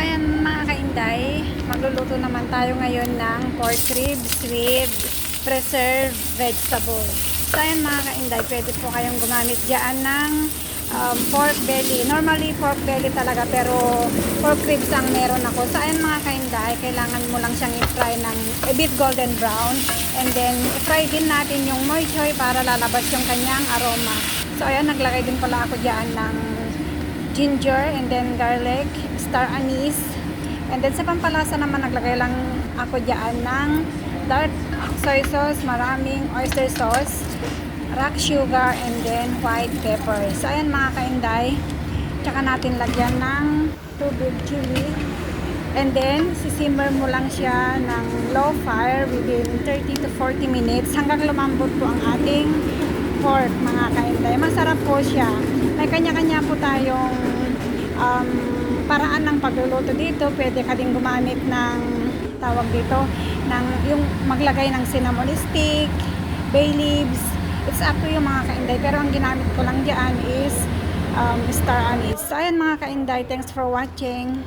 ayan mga kainday, magluluto naman tayo ngayon ng pork ribs with preserved vegetable. So ayan mga kainday, pwede po kayong gumamit dyan ng pork belly. Normally pork belly talaga, pero pork ribs ang meron ako. So ayan mga kainday, kailangan mo lang siyang i-fry ng a bit golden brown. And then i-fry din natin yung moy choy para lalabas yung kanyang aroma. So ayan, naglagay din pala ako dyan ng ginger and then garlic, star anise, and then sa pampalasa naman naglagay lang ako dyan ng dark soy sauce, maraming oyster sauce, rock sugar, and then white pepper. So ayan mga kainday, tsaka natin lagyan ng tubig, chili, and then sisimmer mo lang siya ng low fire within 30 to 40 minutes hanggang lumambot po ang ating pork mga kainday. Masarap po siya. May kanya-kanya po tayong paraan ng pagluluto dito. Pwede ka din gumamit ng tawag dito, ng yung maglagay ng cinnamon stick, bay leaves. It's up to you mga kainday. Pero ang ginamit ko lang diyan is star anise. So ayan mga kainday, thanks for watching.